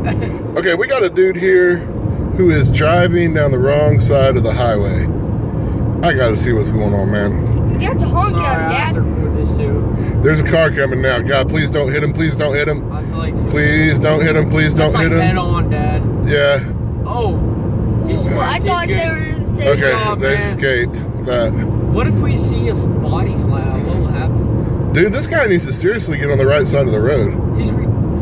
Okay, we got a dude here who is driving down the wrong side of the highway. I gotta see what's going on, man. You have to honk Sorry, at him, I have to Dad. record this too. There's a car coming now. God, please don't hit him. Please don't hit him. I feel like so. Please don't hit him. Please don't That's hit like head him. on, Dad. Yeah. Oh. He's Well, I smart. thought He's they good. were in the same Okay, job, they man. escaped that. What if we see a body fly out? What will happen? Dude, this guy needs to seriously get on the right side of the road.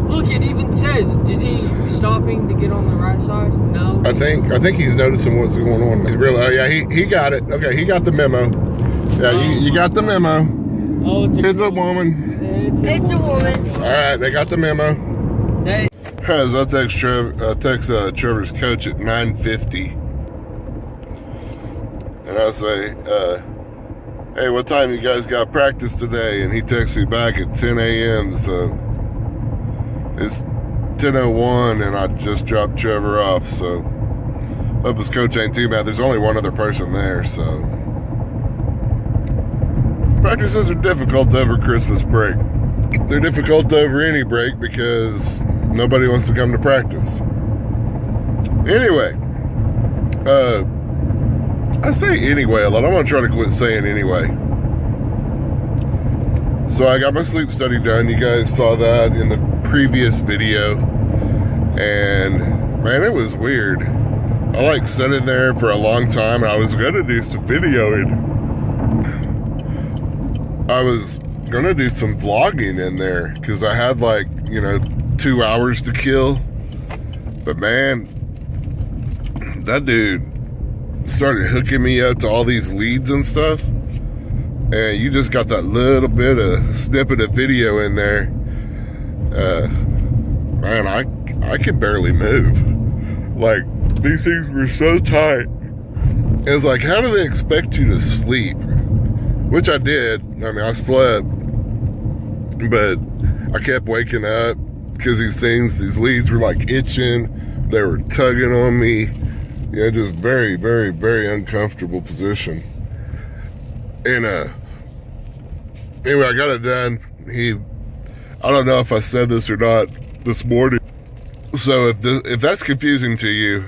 Look, it even says, is he stopping to get on the right side? No. I think he's noticing what's going on. He's really, oh yeah, he got it. Okay, he got the memo. Yeah, you got the memo. Oh, It's a woman. It's a woman. All right, they got the memo. Hey. So I text Trevor's coach at 9:50, and I say, "Hey, what time you guys got practice today?" And he texts me back at 10 a.m. So it's 10:01, and I just dropped Trevor off. So hope his coach ain't too bad. There's only one other person there, so practices are difficult over Christmas break. They're difficult over any break because nobody wants to come to practice. Anyway, I say anyway a lot. I'm going to try to quit saying anyway. So I got my sleep study done. You guys saw that in the previous video. And man, it was weird. I like sat in there for a long time. And I was going to do some videoing. I was going to do some vlogging in there because I had 2 hours to kill. But man, that dude started hooking me up to all these leads and stuff, and you just got that little bit of snippet of video in there. Man, I could barely move. Like, these things were so tight. It's like, how do they expect you to sleep? Which I did. I mean, I slept, but I kept waking up because these leads were like itching. They were tugging on me. Yeah, just very, very, very uncomfortable position. And anyway, I got it done. I don't know if I said this or not this morning. So if that's confusing to you,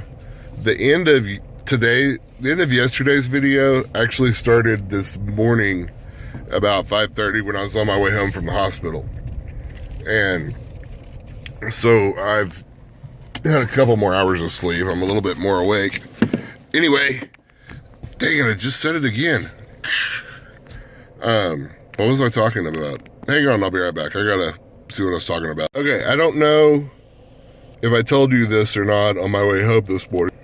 the end of yesterday's video actually started this morning about 5:30 when I was on my way home from the hospital. And so I've had a couple more hours of sleep. I'm a little bit more awake. Anyway, dang it, I just said it again. What was I talking about? Hang on, I'll be right back. I gotta see what I was talking about. Okay, I don't know if I told you this or not on my way home this morning,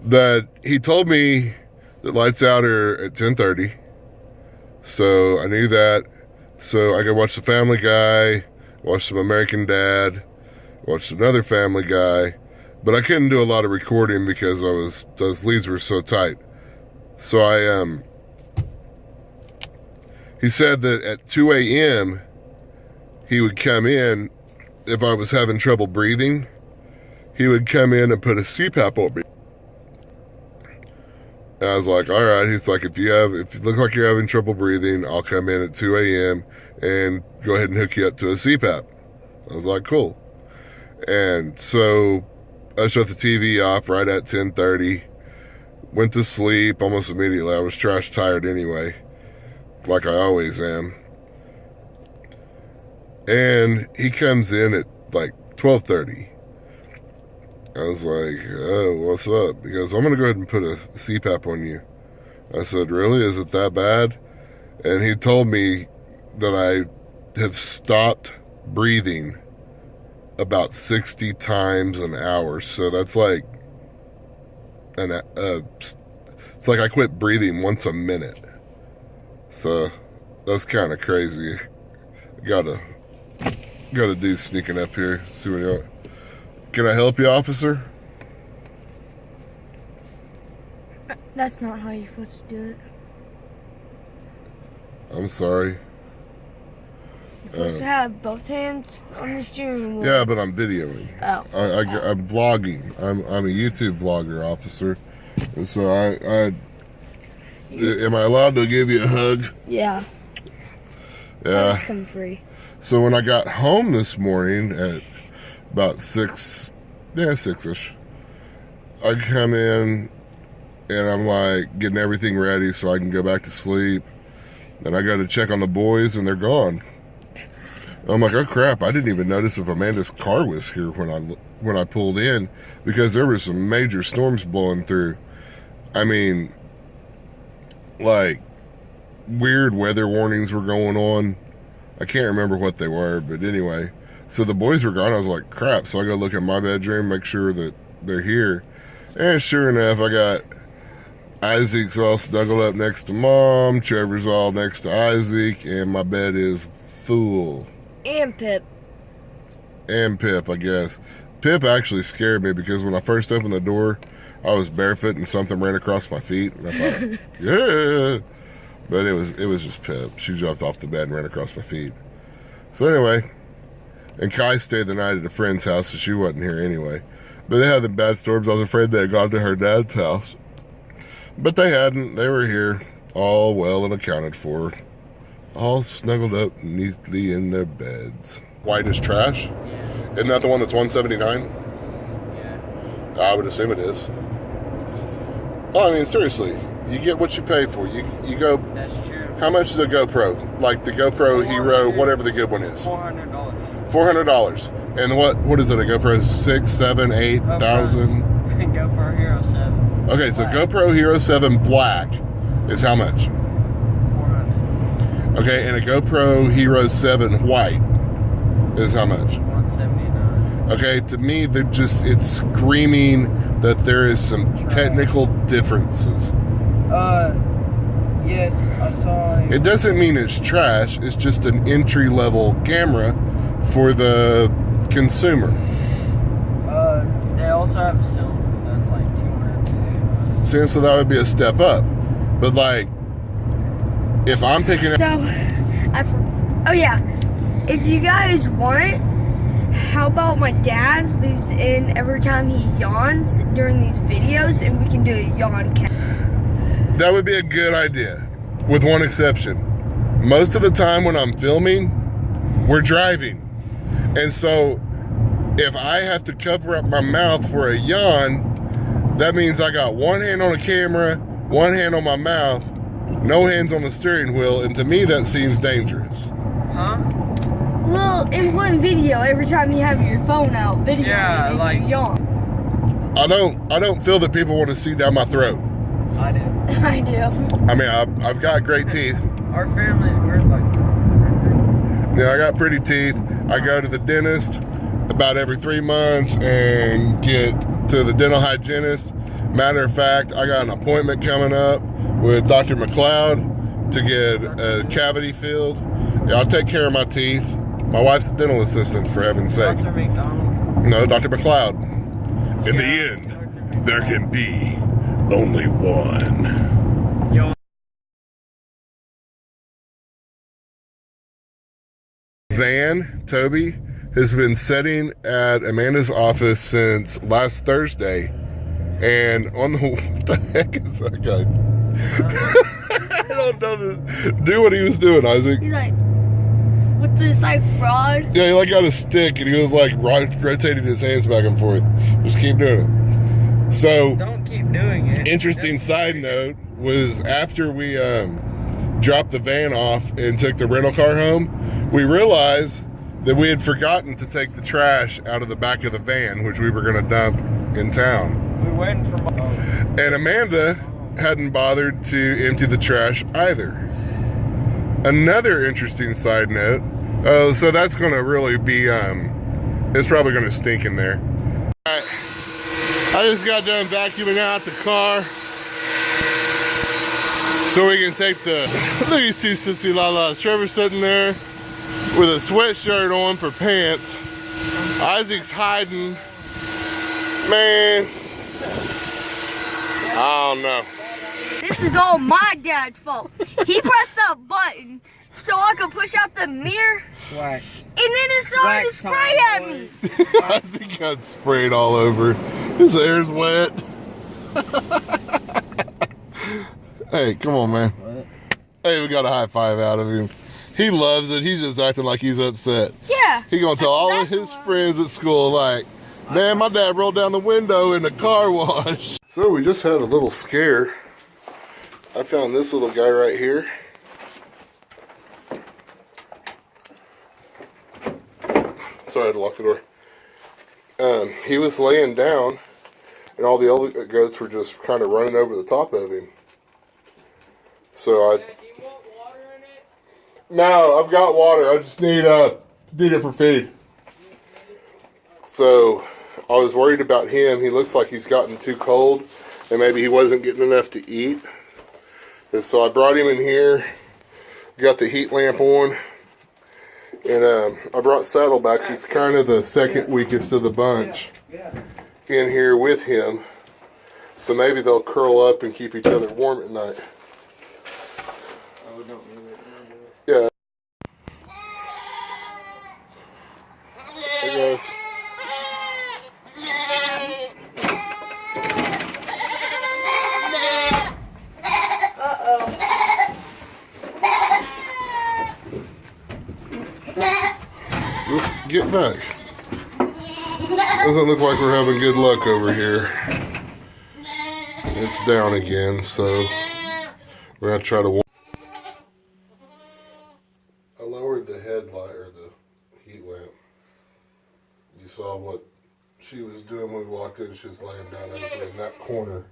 that he told me that lights out are at 10:30. So I knew that. So I could watch the Family Guy, watch some American Dad, watched another Family Guy, but I couldn't do a lot of recording because those leads were so tight. So he said that at 2 a.m. he would come in if I was having trouble breathing. He would come in and put a CPAP on me. And I was like, all right. He's like, if you look like you're having trouble breathing, I'll come in at 2 a.m. and go ahead and hook you up to a CPAP. I was like, cool. And so I shut the TV off right at 10:30, went to sleep almost immediately. I was trash tired anyway, like I always am. And he comes in at like 12:30. I was like, oh, what's up? He goes, I'm going to go ahead and put a CPAP on you. I said, really? Is it that bad? And he told me that I have stopped breathing about 60 times an hour. So that's like it's like I quit breathing once a minute. So that's kind of crazy. Got a dude sneaking up here. See what you want. Can I help you, officer? That's not how you're supposed to do it. I'm sorry. You're supposed to have both hands on the steering wheel. Yeah, but I'm videoing. Oh. I'm vlogging. I'm a YouTube vlogger, officer. And so am I allowed to give you a hug? Yeah. Yeah. That's come free. So when I got home this morning at about 6 Yeah, 6-ish. I come in and I'm like getting everything ready so I can go back to sleep. And I go to check on the boys and they're gone. I'm like, oh crap! I didn't even notice if Amanda's car was here when I pulled in, because there were some major storms blowing through. I mean, like weird weather warnings were going on. I can't remember what they were, but anyway. So the boys were gone. I was like, crap. So I go look at my bedroom, make sure that they're here, and sure enough, I got Isaac's all snuggled up next to Mom. Trevor's all next to Isaac, and my bed is full. And Pip. And Pip, I guess. Pip actually scared me because when I first opened the door, I was barefoot and something ran across my feet. And I thought, yeah. But it was just Pip. She jumped off the bed and ran across my feet. So anyway, and Kai stayed the night at a friend's house, so she wasn't here anyway. But they had the bad storms. I was afraid they had gone to her dad's house. But they hadn't. They were here, all well and accounted for. All snuggled up neatly in their beds. White as trash? Yeah. Isn't that the one that's $179? Yeah. I would assume it is. Oh, I mean, seriously, you get what you pay for. You go. That's true. How much is a GoPro? Like the GoPro Hero, whatever the good one is. $400. $400. And what is it? A GoPro 6, 7, 8,000? GoPro Hero 7. Okay, so Black. GoPro Hero 7 Black is how much? 400. Okay, and a GoPro Hero 7 White is how much? 179. Okay, to me, it's screaming that there is some technical differences. Yes, I saw. It doesn't mean it's trash, it's just an entry-level camera for the consumer. They also have a silver that's like 200. See, so that would be a step up. But like, if I'm picking up... So, oh yeah, if you guys want, how about my dad leaves in every time he yawns during these videos and we can do a yawn count. That would be a good idea, with one exception. Most of the time when I'm filming, we're driving. And so, if I have to cover up my mouth for a yawn, that means I got one hand on the camera, one hand on my mouth, no hands on the steering wheel, and to me that seems dangerous. Huh? Well, in one video, every time you have your phone out, video, Yeah, you like- yawn. I don't feel that people want to see down my throat. I do. I do. I mean, I've got great teeth. Our family's weird like that. Yeah, I got pretty teeth. I go to the dentist about every 3 months and get to the dental hygienist. Matter of fact, I got an appointment coming up with Dr. McLeod to get a cavity filled. Yeah, I'll take care of my teeth. My wife's a dental assistant, for heaven's sake. Dr. McDonald. No, Dr. McLeod. In the end, there can be only one. Yo. Van, Toby, has been sitting at Amanda's office since last Thursday. And on the, what the heck is that guy? I don't know. Do what he was doing, Isaac. He's like, with this like rod. Yeah, he like got a stick and he was like rotating his hands back and forth. Just keep doing it. So, Don't keep doing it. interesting side note was after we dropped the van off and took the rental car home, we realized that we had forgotten to take the trash out of the back of the van, which we were going to dump in town. We're waiting for my. And Amanda hadn't bothered to empty the trash either. Another interesting side note. So that's going to really be, it's probably going to stink in there. All right. I just got done vacuuming out the car. So we can take the, look at these two sissy lalas. Trevor's sitting there with a sweatshirt on for pants. Isaac's hiding. Man, I don't know. This is all my dad's fault. He pressed that button so I could push out the mirror, Wax. and then it started to Wax spray time, at me. Isaac got sprayed all over. His hair's wet. Hey, come on, man. What? Hey, we got a high five out of him. He loves it. He's just acting like he's upset. Yeah. He gonna tell all of exactly his why. friends at school, like, Man, my dad rolled down the window in the car wash. So we just had a little scare. I found this little guy right here. Sorry, I had to lock the door. He was laying down, and all the other goats were just kind of running over the top of him. So I... Do you want water in it? No, I've got water. I just need it for feed. So I was worried about him. He looks like he's gotten too cold, and maybe he wasn't getting enough to eat. And so I brought him in here, got the heat lamp on, and I brought Saddleback. He's kind of the second weakest of the bunch in here with him. So maybe they'll curl up and keep each other warm at night. Oh, don't move it. Yeah. Hey guys. Let's get back. Doesn't look like we're having good luck over here. It's down again, so we're gonna try to. I lowered the headlight or the heat lamp. You saw what she was doing when we walked in. She was laying down over in that corner,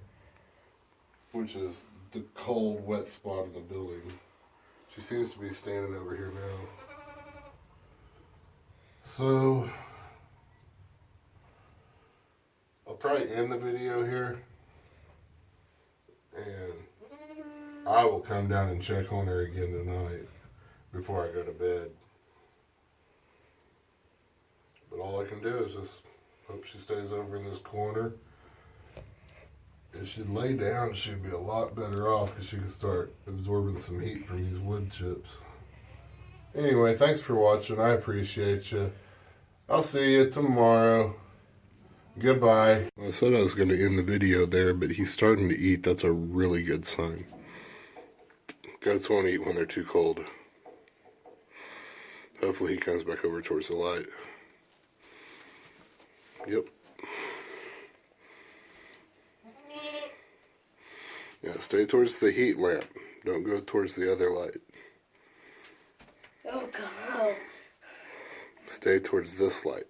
which is the cold, wet spot in the building. She seems to be standing over here now. So I'll probably end the video here, and I will come down and check on her again tonight before I go to bed. But all I can do is just hope she stays over in this corner. If she'd lay down, she'd be a lot better off because she could start absorbing some heat from these wood chips. Anyway, thanks for watching. I appreciate you. I'll see you tomorrow. Goodbye. I said I was going to end the video there, but he's starting to eat. That's a really good sign. Goats won't eat when they're too cold. Hopefully he comes back over towards the light. Yep. Yeah, stay towards the heat lamp. Don't go towards the other light. Oh, God. Stay towards this light.